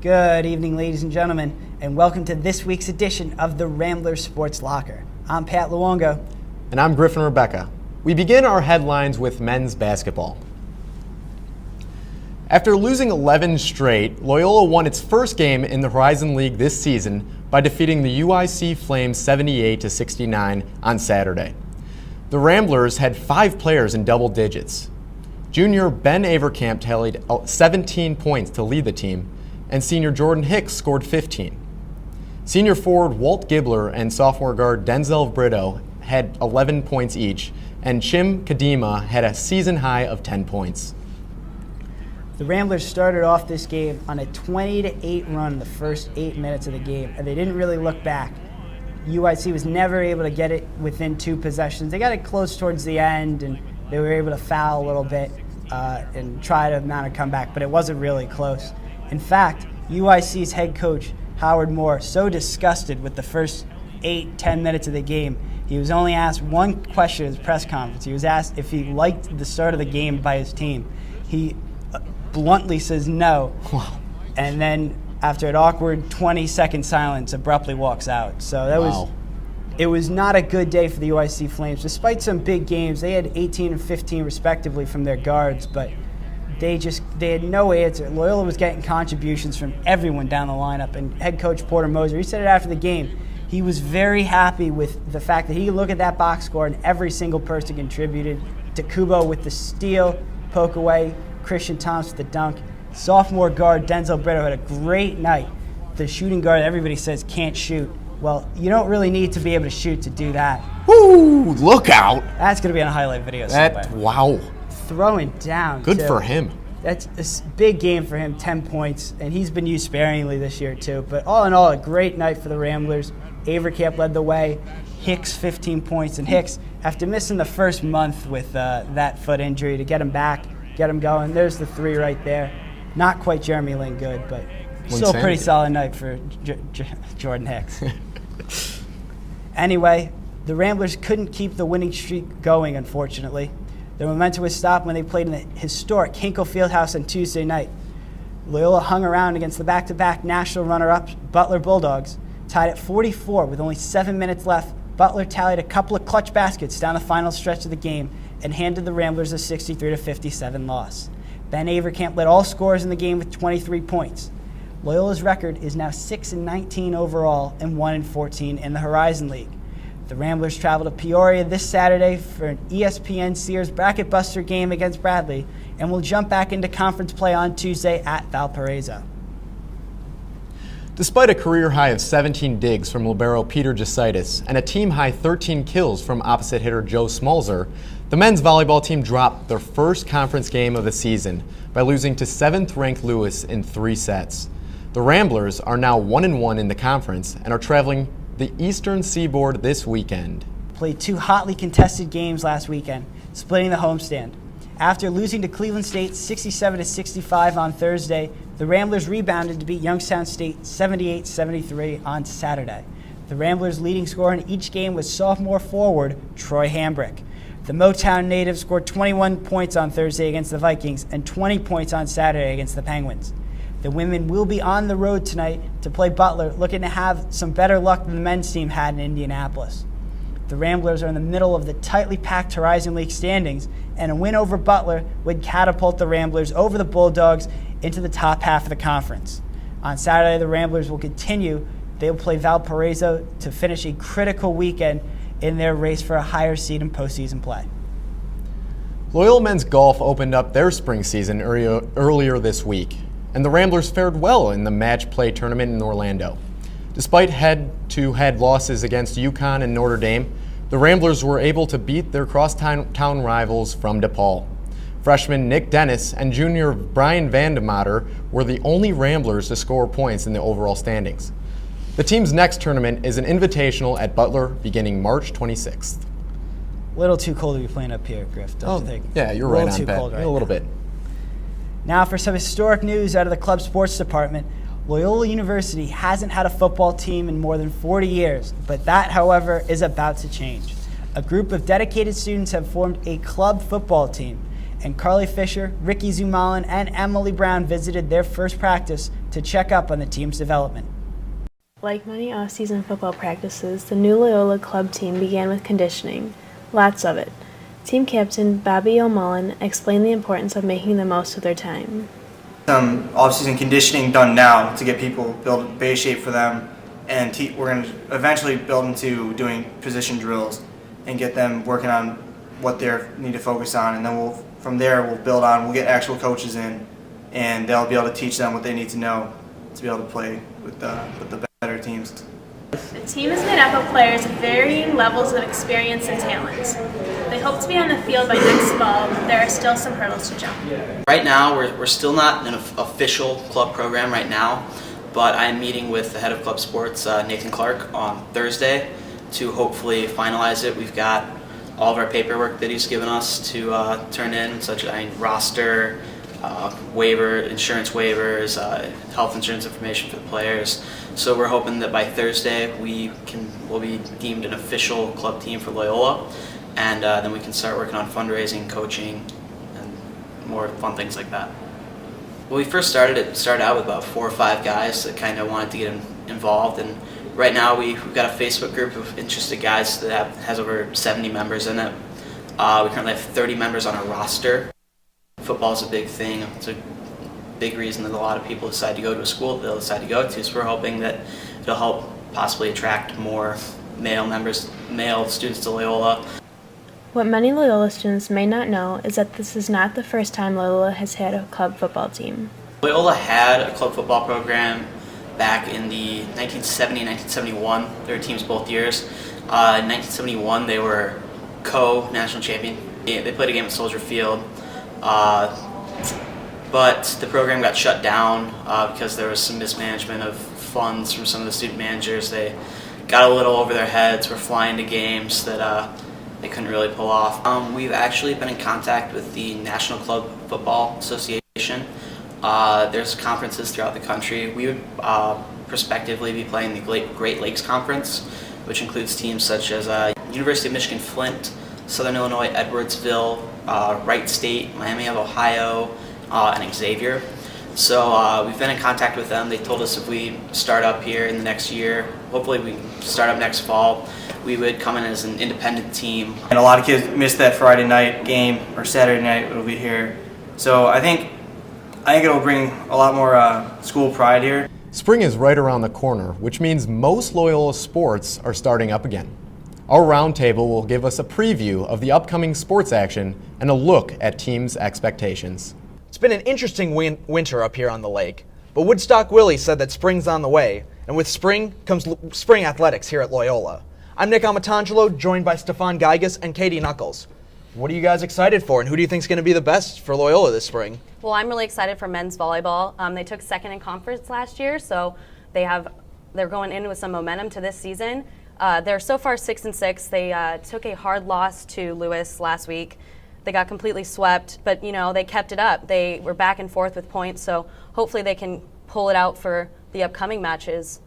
Good evening, ladies and gentlemen, and welcome to this week's edition of the Rambler Sports Locker. I'm Pat Luongo. And I'm Griffin Rebecca. We begin our headlines with men's basketball. After losing 11 straight, Loyola won its first game in the Horizon League this season by defeating the UIC Flames 78-69 on Saturday. The Ramblers had 5 players in double digits. Junior Ben Averkamp tallied 17 points to lead the team, and senior Jordan Hicks scored 15. Senior forward Walt Gibler and sophomore guard Denzel Brito had 11 points each, and Chim Kadima had a season high of 10 points. The Ramblers started off this game on a 20-8 run the first 8 minutes of the game, and they didn't really look back. UIC was never able to get it within 2 possessions. They got it close towards the end, and they were able to foul a little bit and try to mount a comeback, but it wasn't really close. In fact, UIC's head coach, Howard Moore, so disgusted with the first 8-10 minutes of the game, he was only asked one question at his press conference. He was asked if he liked the start of the game by his team. He bluntly says no, and then after an awkward 20-second silence, abruptly walks out. So it was not a good day for the UIC Flames. Despite some big games, they had 18 and 15 respectively from their guards, but they had no answer. Loyola was getting contributions from everyone down the lineup, and head coach Porter Moser, he said it after the game, he was very happy with the fact that he could look at that box score and every single person contributed. Takubo with the steal, poke away, Christian Thomas with the dunk. Sophomore guard Denzel Brito had a great night. The shooting guard everybody says can't shoot. Well, you don't really need to be able to shoot to do that. Woo! Look out! That's going to be on a highlight video somewhere. Wow. Throwing down. Good for him. That's a big game for him, 10 points, and he's been used sparingly this year too. But all in all, a great night for the Ramblers. Averkamp led the way, Hicks 15 points, and Hicks, after missing the first month with that foot injury, to get him back, get him going, there's the 3 right there. Not quite Jeremy Lin good, but still a pretty solid night for Jordan Hicks. Anyway, the Ramblers couldn't keep the winning streak going, unfortunately. Their momentum was stopped when they played in the historic Hinkle Fieldhouse on Tuesday night. Loyola hung around against the back-to-back national runner-ups, Butler Bulldogs. Tied at 44 with only 7 minutes left, Butler tallied a couple of clutch baskets down the final stretch of the game and handed the Ramblers a 63-57 loss. Ben Averkamp led all scorers in the game with 23 points. Loyola's record is now 6-19 overall and 1-14 in the Horizon League. The Ramblers travel to Peoria this Saturday for an ESPN Sears Bracket Buster game against Bradley and will jump back into conference play on Tuesday at Valparaiso. Despite a career high of 17 digs from libero Peter Jasitis and a team-high 13 kills from opposite hitter Joe Smolzer, the men's volleyball team dropped their first conference game of the season by losing to 7th-ranked Lewis in 3 sets. The Ramblers are now 1-1 in the conference and are traveling the Eastern Seaboard this weekend. Played 2 hotly contested games last weekend, splitting the homestand. After losing to Cleveland State 67-65 on Thursday, the Ramblers rebounded to beat Youngstown State 78-73 on Saturday. The Ramblers' leading scorer in each game was sophomore forward Troy Hambrick. The Motown native scored 21 points on Thursday against the Vikings and 20 points on Saturday against the Penguins. The women will be on the road tonight to play Butler, looking to have some better luck than the men's team had in Indianapolis. The Ramblers are in the middle of the tightly packed Horizon League standings, and a win over Butler would catapult the Ramblers over the Bulldogs into the top half of the conference. On Saturday, the Ramblers will continue. They will play Valparaiso to finish a critical weekend in their race for a higher seed in postseason play. Loyola men's golf opened up their spring season earlier this week, and the Ramblers fared well in the match play tournament in Orlando. Despite head-to-head losses against UConn and Notre Dame, the Ramblers were able to beat their crosstown rivals from DePaul. Freshman Nick Dennis and junior Brian Vandemotter were the only Ramblers to score points in the overall standings. The team's next tournament is an invitational at Butler beginning March 26th. A little too cold to be playing up here, Griff, don't you think? Yeah, you're right on too that. cold right A little bit. Now for some historic news out of the club sports department. Loyola University hasn't had a football team in more than 40 years, but that, however, is about to change. A group of dedicated students have formed a club football team, and Carly Fisher, Ricky Zumalin, and Emily Brown visited their first practice to check up on the team's development. Like many off-season football practices, the new Loyola club team began with conditioning. Lots of it. Team captain Bobby O'Mullen explained the importance of making the most of their time. Some off-season conditioning done now to get people build base shape for them, and we're going to eventually build into doing position drills and get them working on what they need to focus on, and then from there we'll build on. We'll get actual coaches in, and they'll be able to teach them what they need to know to be able to play with the better teams. The team is made up of players of varying levels of experience and talent. They hope to be on the field by next fall, but there are still some hurdles to jump. Right now, we're still not an official club program right now, but I'm meeting with the head of club sports, Nathan Clark, on Thursday to hopefully finalize it. We've got all of our paperwork that he's given us to turn in, such as roster, insurance waivers, health insurance information for the players. So we're hoping that by Thursday we'll be deemed an official club team for Loyola, and then we can start working on fundraising, coaching, and more fun things like that. When we first started, it started out with about 4 or 5 guys that kind of wanted to get involved, and right now we've got a Facebook group of interested guys that has over 70 members in it. We currently have 30 members on our roster. Football is a big thing. It's a big reason that a lot of people decide to go to a school that they'll decide to go to. So we're hoping that it'll help possibly attract more male students to Loyola. What many Loyola students may not know is that this is not the first time Loyola has had a club football team. Loyola had a club football program back in the 1970 and 1971. There were teams both years. In 1971, they were co-national champion. They played a game at Soldier Field. But the program got shut down because there was some mismanagement of funds from some of the student managers. They got a little over their heads, were flying to games that they couldn't really pull off. We've actually been in contact with the National Club Football Association. There's conferences throughout the country. We would prospectively be playing the Great Lakes Conference, which includes teams such as University of Michigan Flint, Southern Illinois Edwardsville, Wright State, Miami of Ohio, and Xavier. So we've been in contact with them. They told us if we start up here in the next year, hopefully we can start up next fall, we would come in as an independent team. And a lot of kids missed that Friday night game or Saturday night. It'll be here. So I think it'll bring a lot more school pride here. Spring is right around the corner, which means most Loyola sports are starting up again. Our roundtable will give us a preview of the upcoming sports action and a look at teams' expectations. It's been an interesting winter up here on the lake, but Woodstock Willie said that spring's on the way, and with spring comes spring athletics here at Loyola. I'm Nick Amatangelo, joined by Stefan Geigas and Katie Knuckles. What are you guys excited for, and who do you think is going to be the best for Loyola this spring? Well, I'm really excited for men's volleyball. They took second in conference last year, so they're going in with some momentum to this season. They're so far 6-6. They took a hard loss to Lewis last week. They got completely swept, but they kept it up. They were back and forth with points, so hopefully they can pull it out for the upcoming matches.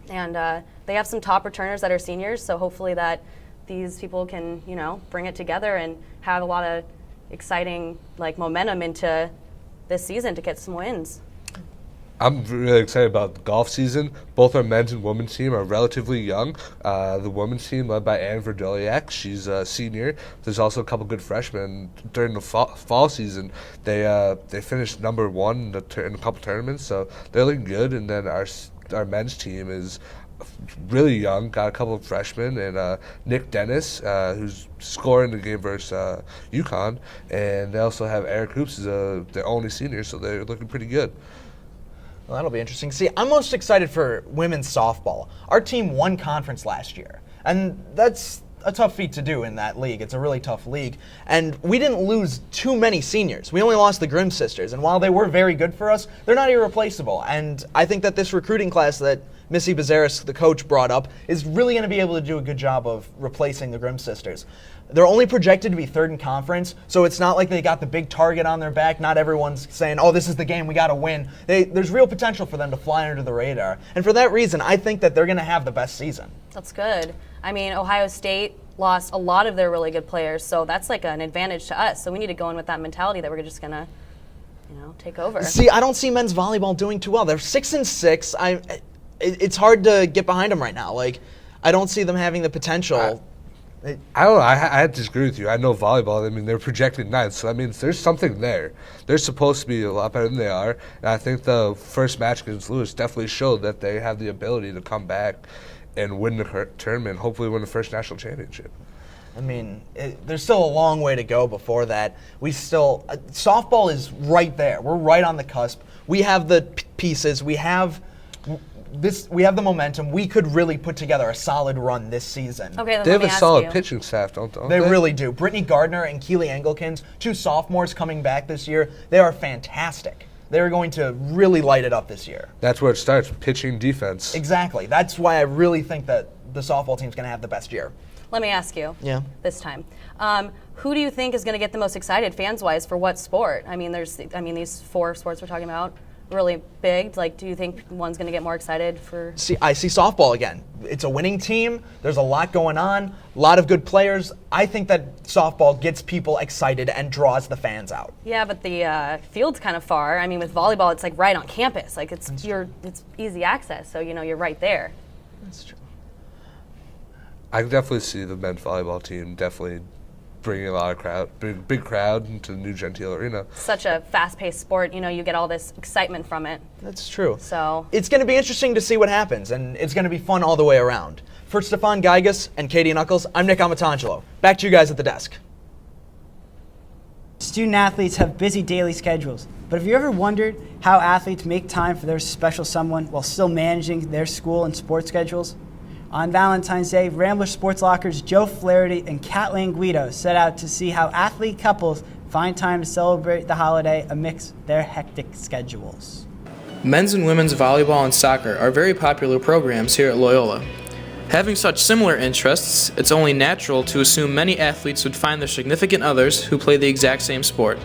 And they have some top returners that are seniors, so hopefully that these people can, bring it together and have a lot of exciting momentum into this season to get some wins. I'm really excited about the golf season. Both our men's and women's team are relatively young. The women's team led by Anne Verdoliak, she's a senior. There's also a couple good freshmen. During the fall season, they finished number 1 in a couple tournaments, so they're looking good. And then our men's team is really young, got a couple of freshmen, and Nick Dennis, who's scoring the game versus UConn, and they also have Eric Hoops, who's their only senior, so they're looking pretty good. Well, that'll be interesting. See, I'm most excited for women's softball. Our team won conference last year, and that's a tough feat to do in that league. It's a really tough league. And we didn't lose too many seniors. We only lost the Grimm sisters. And while they were very good for us, they're not irreplaceable. And I think that this recruiting class that Missy Bazaris, the coach, brought up is really going to be able to do a good job of replacing the Grimm sisters. They're only projected to be third in conference, so it's not like they got the big target on their back. Not everyone's saying, oh, this is the game, we got to win. There's real potential for them to fly under the radar. And for that reason, I think that they're going to have the best season. That's good. I mean, Ohio State lost a lot of their really good players, so that's like an advantage to us. So we need to go in with that mentality that we're just going to, take over. See, I don't see men's volleyball doing too well. They're 6-6. It's hard to get behind them right now. Like, I don't see them having the potential. I don't know. I have to disagree with you. I know volleyball. I mean, they're projected ninth, so that means there's something there. They're supposed to be a lot better than they are. And I think the first match against Lewis definitely showed that they have the ability to come back and win the tournament and hopefully win the first national championship. I mean, there's still a long way to go before that. Softball is right there. We're right on the cusp. We have the pieces. We have the momentum. We could really put together a solid run this season. Okay, then They let have me a ask solid you. pitching staff, don't They really do. Brittany Gardner and Keely Engelkins, 2 sophomores coming back this year, they are fantastic. They're going to really light it up this year. That's where it starts, pitching, defense. Exactly. That's why I really think that the softball team's going to have the best year. Let me ask you. Yeah. This time, who do you think is going to get the most excited, fans-wise, for what sport? I mean, these 4 sports we're talking about, really big. Like, do you think one's going to get more excited for? I see softball again. It's a winning team. There's a lot going on. A lot of good players. I think that softball gets people excited and draws the fans out. Yeah, but the field's kind of far. I mean, with volleyball, it's like right on campus. Like it's easy access, so you're right there. That's true. I can definitely see the men's volleyball team definitely bringing a lot of big crowd into the new Gentile Arena. Such a fast-paced sport, you get all this excitement from it. That's true. So it's going to be interesting to see what happens, and it's going to be fun all the way around. For Stefan Geigas and Katie Knuckles, I'm Nick Amatangelo. Back to you guys at the desk. Student athletes have busy daily schedules, but have you ever wondered how athletes make time for their special someone while still managing their school and sports schedules? On Valentine's Day, Rambler Sports Lockers' Joe Flaherty and Kat Languido set out to see how athlete couples find time to celebrate the holiday amidst their hectic schedules. Men's and women's volleyball and soccer are very popular programs here at Loyola. Having such similar interests, it's only natural to assume many athletes would find their significant others who play the exact same sport.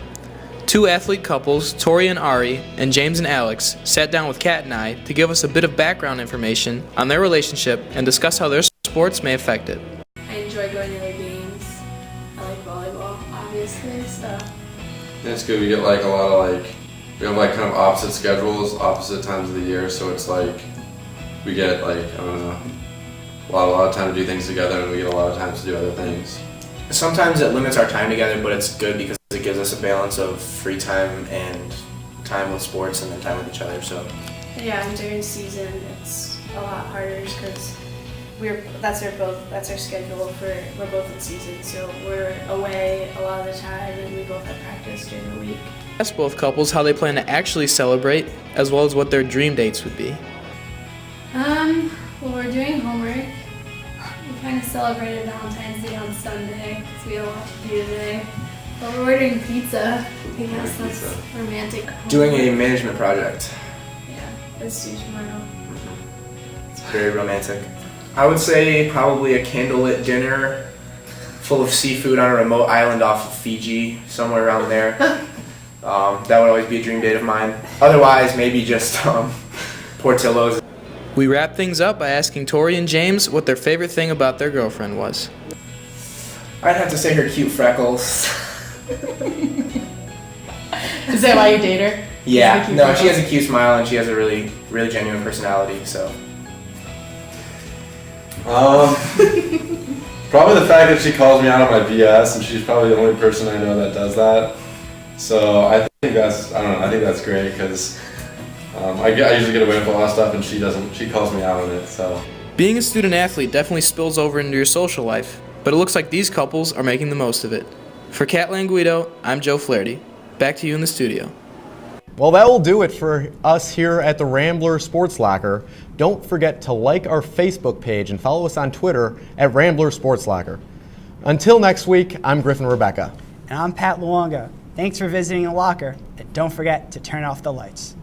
2 athlete couples, Tori and Ari, and James and Alex, sat down with Kat and I to give us a bit of background information on their relationship and discuss how their sports may affect it. I enjoy going to their games. I like volleyball, obviously, so. It's good. We get like a lot of we have kind of opposite schedules, opposite times of the year, so it's we get I don't know, a lot of time to do things together, and we get a lot of time to do other things. Sometimes it limits our time together, but it's good because it gives us a balance of free time and time with sports and then time with each other. So Yeah, and during season it's a lot harder because that's our schedule we're both in season, so we're away a lot of the time and we both have practice during the week. Ask both couples how they plan to actually celebrate, as well as what their dream dates would be. Well, we're doing homework. We kind of celebrated Valentine's Day on Sunday because we had a lot to do today. But we're ordering pizza. I guess that's romantic. doing a management project. Yeah, it's due tomorrow. It's very romantic. I would say probably a candlelit dinner full of seafood on a remote island off of Fiji, somewhere around there. That would always be a dream date of mine. Otherwise, maybe just Portillo's. We wrap things up by asking Tori and James what their favorite thing about their girlfriend was. I'd have to say her cute freckles. Is that why you date her? Yeah, no, she has a cute smile and she has a really, really genuine personality, so. Probably the fact that she calls me out on my BS, and she's probably the only person I know that does that. So I think that's great because I usually get away with a lot of stuff, and she doesn't. She calls me out on it. So Being a student athlete definitely spills over into your social life, but it looks like these couples are making the most of it. For Kat Languido, I'm Joe Flaherty. Back to you in the studio. Well, that will do it for us here at the Rambler Sports Locker. Don't forget to like our Facebook page and follow us on Twitter at Rambler Sports Locker. Until next week, I'm Griffin Rebecca. And I'm Pat Luonga. Thanks for visiting the locker, and don't forget to turn off the lights.